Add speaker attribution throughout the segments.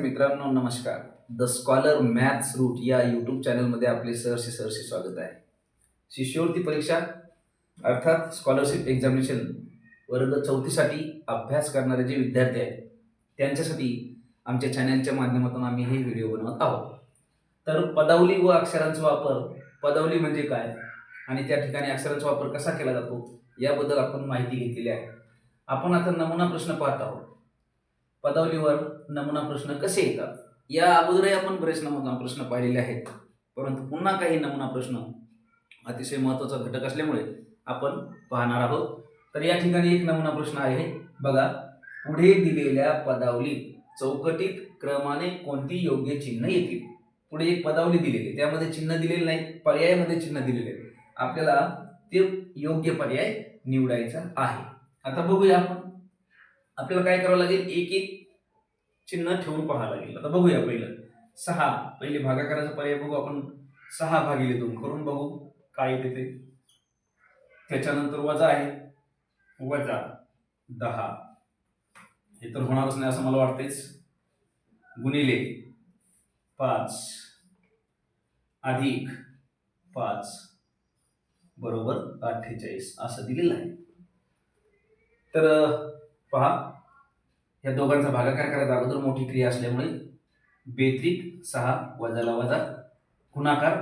Speaker 1: मित्रांनो नमस्कार. The scholar maths route या यूट्यूब चॅनलमध्ये आपले सहर्ष स्वागत आहे. शिष्यवृत्ती परीक्षा अर्थात स्कॉलरशिप एक्झामिनेशन वर्ग 4साठी अभ्यास करणारे जे विद्यार्थी आहेत त्यांच्यासाठी आमच्या चॅनलच्या माध्यमातून आम्ही हे व्हिडिओ बनवत आहोत. तर पदावली व अक्षरांचा वापर, पदावली म्हणजे काय आणि त्या ठिकाणी अक्षरांचा वापर कसा केला जातो याबद्दल आपण माहिती घेतलेली आहे. आपण आता नमुना प्रश्न पाहत आहोत. पदावलीवर नमुना प्रश्न कसे येतात या अगोदरही आपण बरेच नमुना प्रश्न पाहिलेले आहेत, परंतु पुन्हा काही नमुना प्रश्न अतिशय महत्त्वाचा घटक असल्यामुळे आपण पाहणार आहोत. तर या ठिकाणी एक नमुना प्रश्न आहे बघा. पुढे दिलेल्या पदावलीत चौकटीत क्रमाने कोणती योग्य चिन्ह येतील. पुढे एक पदावली दिलेली, त्यामध्ये चिन्ह दिलेले नाही, पर्यायामध्ये चिन्ह दिलेले. आपल्याला ते योग्य पर्याय निवडायचा आहे. आता बघूया आपण. आपल्याला काय करावं लागेल, एक एक चिन्ह ठेवून पाहावं लागेल. आता बघूया. पहिलं 6, पहिले भागाकाराचा पर्याय बघू आपण. 6/2 करून बघू काय येते ते. त्याच्यानंतर वजा आहे, -10 हे तर होणारच नाही असं मला वाटतेच. गुणिले 5 अधिक 5 बरोबर 48 असं दिलेलं आहे. तर पहा, या दोघांचा भागाकार करायचा अगोदर मोठी क्रिया असल्यामुळे बेत्रिक 6 वजाला वजा, गुणाकार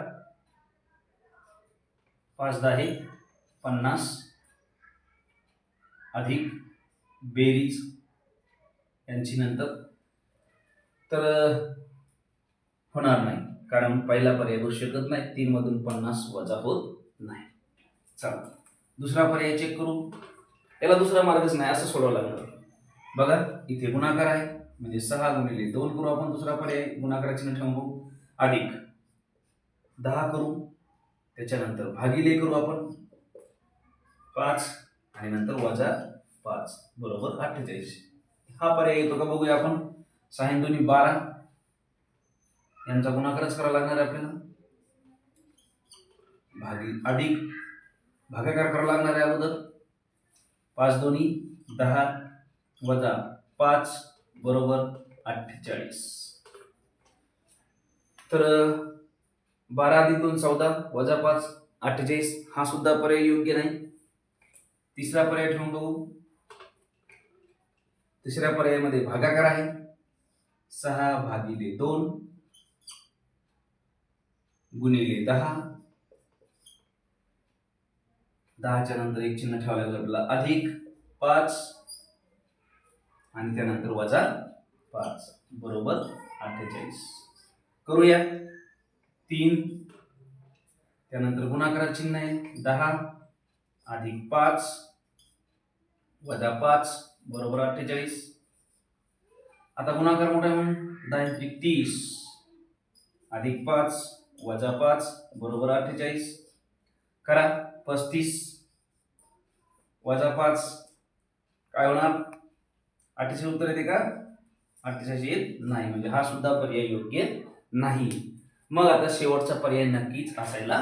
Speaker 1: 5×10 50 अधिक बेरीज यांची नंतर. तर होणार नाही कारण पहिला पर्याय बसू शकत नाही. 3 मधून 50 वजा होत नाही. चला दुसरा पर्याय चेक करू. याला दुसरा मार्गच नाही, असं सोडवावं लागणार. बघा इथे गुणाकार आहे म्हणजे 6×2 करू आपण. दुसरा पर्याय गुणाकाराचे चिन्ह ठेवून बघू. अधिक 10 करू, त्याच्यानंतर भागिले करू आपण 5 आणि नंतर वजा 5 बरोबर 48. हा पर्याय येतो का बघूया आपण. 6×2 12 यांचा गुणाकारच करावा लागणार आपल्याला. अधिक भागाकार करावा लागणार आहे अगोदर. 5×2 10 वजा 5 बरोबर 48. तर 12 अधिक 2 14 वजा 5 48. हा सुद्धा पर्याय योग्य नाही. तिसरा पर्याय ठेवून बघू. तिसऱ्या पर्यायामध्ये भागाकार आहे. 6/2 गुणिले 10. 10च्या नंतर एक चिन्ह ठेवायला लागलं आपल्याला. अधिक 5 आणि त्यानंतर वजा 5 बरोबर 48. करूया. 3 त्यानंतर गुणाकाराचे चिन्ह आहे. 10 अधिक 5 वजा 5 बरोबर 48. आता गुणाकार मोठा म्हणून 10×30 अधिक 5 वजा 5 बरोबर 48. करा. 35 वजा 5 काय होणार. 48 उत्तर येते का. 48 येत नाही म्हणजे हा सुद्धा पर्याय योग्य नाही. मग आता शेवटचा पर्याय नक्कीच असायला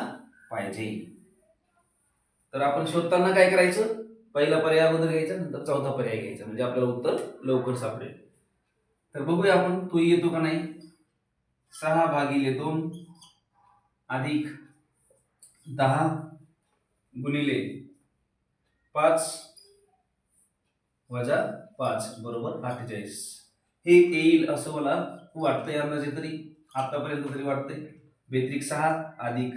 Speaker 1: पाहिजे. तर आपण शोधताना काय करायचं, पहिला पर्याय अगोदर घ्यायचा, नंतर चौथा पर्याय घ्यायचा म्हणजे आपल्याला उत्तर लवकर सापडेल. तर बघूया आपण तो येतो का नाही. 6/2 अधिक 10 गुणिले 5 वजा 5 बरोबर 48. हे येईल असं मला वाटतंय अंदाजे, तरी आतापर्यंत तरी वाटतंय. बेत्रिक 6 अधिक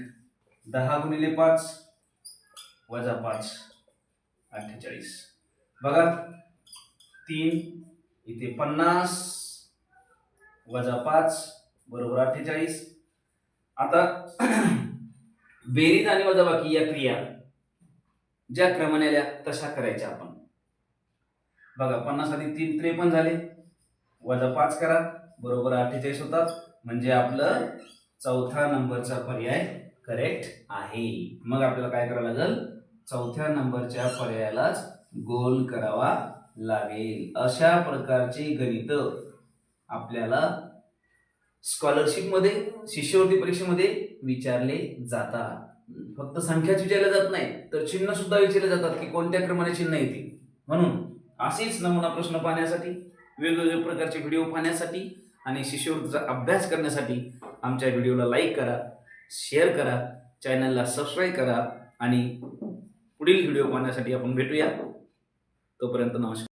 Speaker 1: 10 गुणिले 5 वजा 5 48. बघा 3 इथे 50 वजा 5 बरोबर 48. आता बेरीज आणि वजाबाकी या क्रिया ज्या क्रमाने आल्या तशा करायच्या आपण. बघा 50 अधिक 3 53 झाले, वजा 5 करा बरोबर 48 होतात. म्हणजे आपलं चौथा नंबरचा पर्याय करेक्ट आहे. मग आपल्याला काय करावं लागेल, चौथ्या नंबरच्या पर्यायालाच गोल करावा लागेल. अशा प्रकारचे गणित आपल्याला स्कॉलरशिप मध्ये, शिष्यवृत्ती परीक्षेमध्ये विचारले जातात. फक्त संख्याच विचारल्या जात नाही तर चिन्ह सुद्धा विचारले जातात की कोणत्या क्रमाने चिन्ह येतील. म्हणून असेच नमुना प्रश्न पाहण्यासाठी, वेगवेगळ्या प्रकारचे व्हिडिओ पाहण्यासाठी आणि शिष्यवृत्तीचा अभ्यास करण्यासाठी आमच्या व्हिडिओला लाईक करा, शेअर करा, चॅनलला सबस्क्राईब करा आणि पुढील व्हिडिओ पाहण्यासाठी आपण भेटूया. तोपर्यंत नमस्कार.